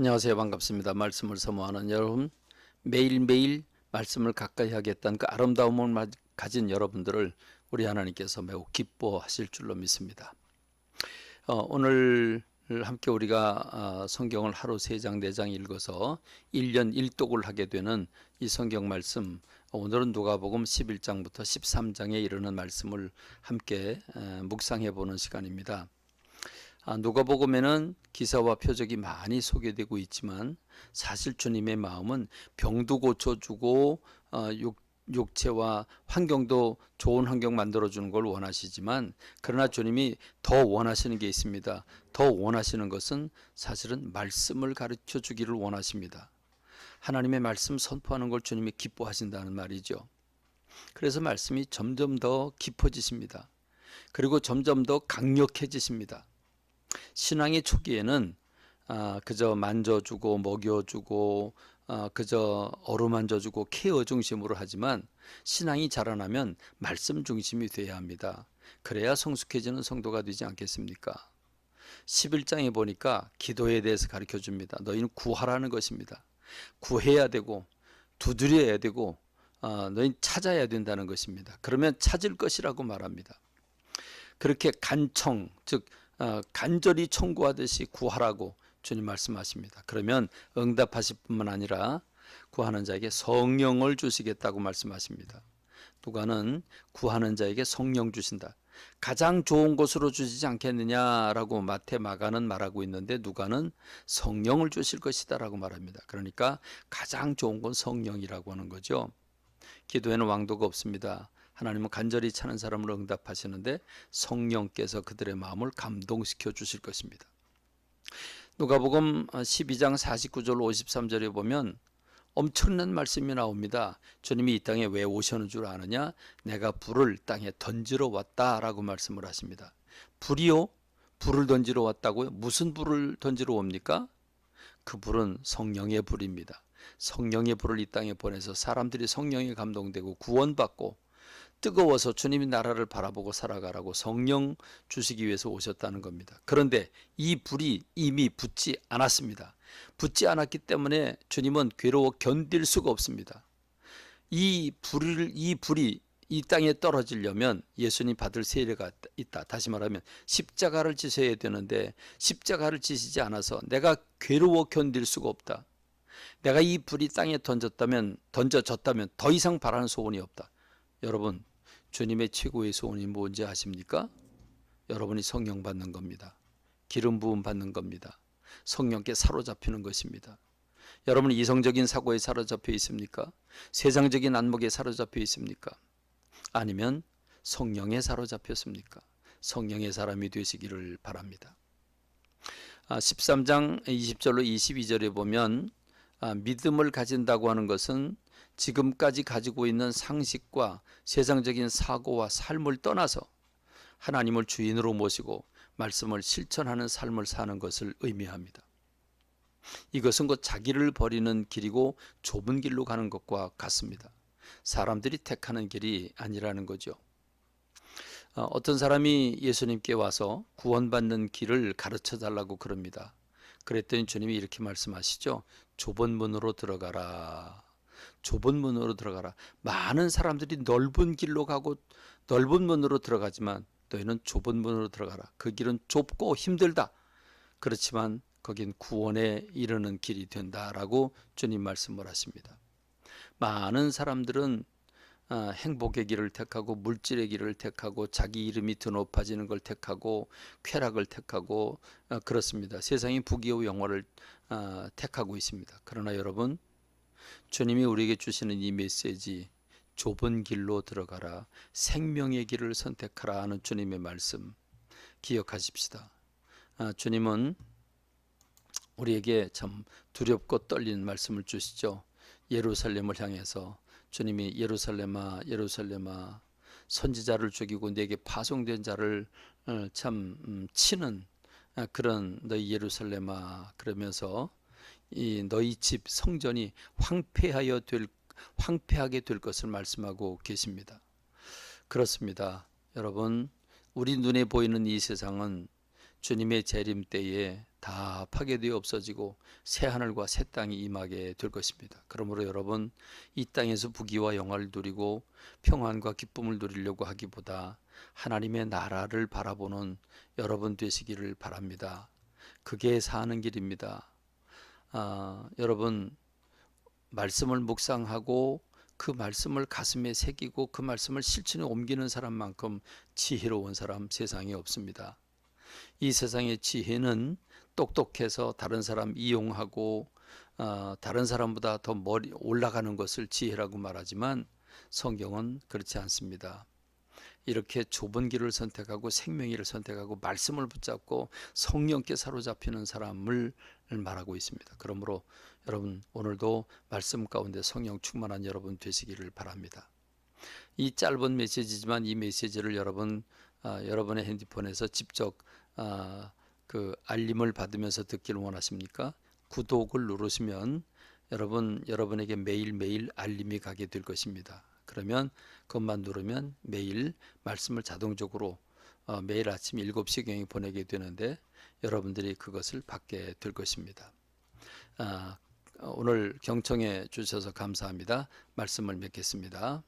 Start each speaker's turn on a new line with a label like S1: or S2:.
S1: 안녕하세요. 반갑습니다. 말씀을 사모하는 여러분, 매일매일 말씀을 가까이 하겠다는 그 아름다움을 가진 여러분들을 우리 하나님께서 매우 기뻐하실 줄로 믿습니다. 오늘 함께 우리가 성경을 하루 3장 4장 읽어서 1년 1독을 하게 되는 이 성경 말씀, 오늘은 누가복음 11장부터 13장에 이르는 말씀을 함께 묵상해 보는 시간입니다. 누가복음에는 기사와 표적이 많이 소개되고 있지만 사실 주님의 마음은 병도 고쳐주고 육체와 환경도 좋은 환경 만들어주는 걸 원하시지만, 그러나 주님이 더 원하시는 게 있습니다. 더 원하시는 것은 사실은 말씀을 가르쳐 주기를 원하십니다. 하나님의 말씀 선포하는 걸 주님이 기뻐하신다는 말이죠. 그래서 말씀이 점점 더 깊어지십니다. 그리고 점점 더 강력해지십니다. 신앙의 초기에는 그저 만져주고 먹여주고 그저 어루만져주고 케어 중심으로 하지만, 신앙이 자라나면 말씀 중심이 돼야 합니다. 그래야 성숙해지는 성도가 되지 않겠습니까? 11장에 보니까 기도에 대해서 가르쳐 줍니다. 너희는 구하라는 것입니다. 구해야 되고 두드려야 되고 너희는 찾아야 된다는 것입니다. 그러면 찾을 것이라고 말합니다. 그렇게 간청, 즉 간절히 청구하듯이 구하라고 주님 말씀하십니다. 그러면 응답하실 뿐만 아니라 구하는 자에게 성령을 주시겠다고 말씀하십니다. 누가는 구하는 자에게 성령 주신다. 가장 좋은 것으로 주시지 않겠느냐라고 마태, 마가는 말하고 있는데, 누가는 성령을 주실 것이다라고 말합니다. 그러니까 가장 좋은 건 성령이라고 하는 거죠. 기도에는 왕도가 없습니다. 하나님은 간절히 찾는 사람을 응답하시는데 성령께서 그들의 마음을 감동시켜 주실 것입니다. 누가복음 12장 49절 53절에 보면 엄청난 말씀이 나옵니다. 주님이 이 땅에 왜 오셨는 줄 아느냐? 내가 불을 땅에 던지러 왔다라고 말씀을 하십니다. 불이요? 불을 던지러 왔다고요? 무슨 불을 던지러 옵니까? 그 불은 성령의 불입니다. 성령의 불을 이 땅에 보내서 사람들이 성령에 감동되고 구원받고 뜨거워서 주님의 나라를 바라보고 살아가라고 성령 주시기 위해서 오셨다는 겁니다. 그런데 이 불이 이미 붙지 않았습니다. 붙지 않았기 때문에 주님은 괴로워 견딜 수가 없습니다. 이 불이 이 땅에 떨어지려면 예수님 받을 세례가 있다. 다시 말하면 십자가를 지셔야 되는데 십자가를 지시지 않아서 내가 괴로워 견딜 수가 없다. 내가 이 불이 땅에 던져졌다면 더 이상 바라는 소원이 없다. 여러분, 주님의 최고의 소원이 뭔지 아십니까? 여러분이 성령 받는 겁니다. 기름 부음 받는 겁니다. 성령께 사로잡히는 것입니다. 여러분, 이성적인 사고에 사로잡혀 있습니까? 세상적인 안목에 사로잡혀 있습니까? 아니면 성령에 사로잡혔습니까? 성령의 사람이 되시기를 바랍니다. 13장 20절로 22절에 보면 믿음을 가진다고 하는 것은 지금까지 가지고 있는 상식과 세상적인 사고와 삶을 떠나서 하나님을 주인으로 모시고 말씀을 실천하는 삶을 사는 것을 의미합니다. 이것은 곧 자기를 버리는 길이고 좁은 길로 가는 것과 같습니다. 사람들이 택하는 길이 아니라는 거죠. 어떤 사람이 예수님께 와서 구원받는 길을 가르쳐 달라고 그럽니다. 그랬더니 주님이 이렇게 말씀하시죠. 좁은 문으로 들어가라. 좁은 문으로 들어가라. 많은 사람들이 넓은 길로 가고 넓은 문으로 들어가지만 너희는 좁은 문으로 들어가라. 그 길은 좁고 힘들다. 그렇지만 거긴 구원에 이르는 길이 된다라고 주님 말씀을 하십니다. 많은 사람들은 행복의 길을 택하고 물질의 길을 택하고 자기 이름이 더 높아지는 걸 택하고 쾌락을 택하고 그렇습니다. 세상이 부귀와 영화를 택하고 있습니다. 그러나 여러분, 주님이 우리에게 주시는 이 메시지, 좁은 길로 들어가라, 생명의 길을 선택하라 하는 주님의 말씀 기억하십시다. 주님은 우리에게 참 두렵고 떨리는 말씀을 주시죠. 예루살렘을 향해서 주님이 예루살렘아 예루살렘아 선지자를 죽이고 내게 파송된 자를 참 치는 그런 너희 예루살렘아 그러면서 이 너희 집 성전이 황폐하게 될 것을 말씀하고 계십니다. 그렇습니다. 여러분, 우리 눈에 보이는 이 세상은 주님의 재림 때에 다 파괴되어 없어지고 새 하늘과 새 땅이 임하게 될 것입니다. 그러므로 여러분, 이 땅에서 부귀와 영화를 누리고 평안과 기쁨을 누리려고 하기보다 하나님의 나라를 바라보는 여러분 되시기를 바랍니다. 그게 사는 길입니다. 여러분, 말씀을 묵상하고 그 말씀을 가슴에 새기고 그 말씀을 실천에 옮기는 사람만큼 지혜로운 사람 세상에 없습니다. 이 세상의 지혜는 똑똑해서 다른 사람 이용하고 다른 사람보다 더 멀리 올라가는 것을 지혜라고 말하지만 성경은 그렇지 않습니다. 이렇게 좁은 길을 선택하고 생명의를 선택하고 말씀을 붙잡고 성령께 사로잡히는 사람을 말하고 있습니다. 그러므로 여러분, 오늘도 말씀 가운데 성령 충만한 여러분 되시기를 바랍니다. 이 짧은 메시지지만 이 메시지를 여러분의 핸드폰에서 직접 그 알림을 받으면서 듣기를 원하십니까? 구독을 누르시면 여러분에게 매일매일 알림이 가게 될 것입니다. 그러면 그것만 누르면 매일 말씀을 자동적으로 매일 아침 7시경에 보내게 되는데 여러분들이 그것을 받게 될 것입니다. 오늘 경청해 주셔서 감사합니다. 말씀을 맺겠습니다.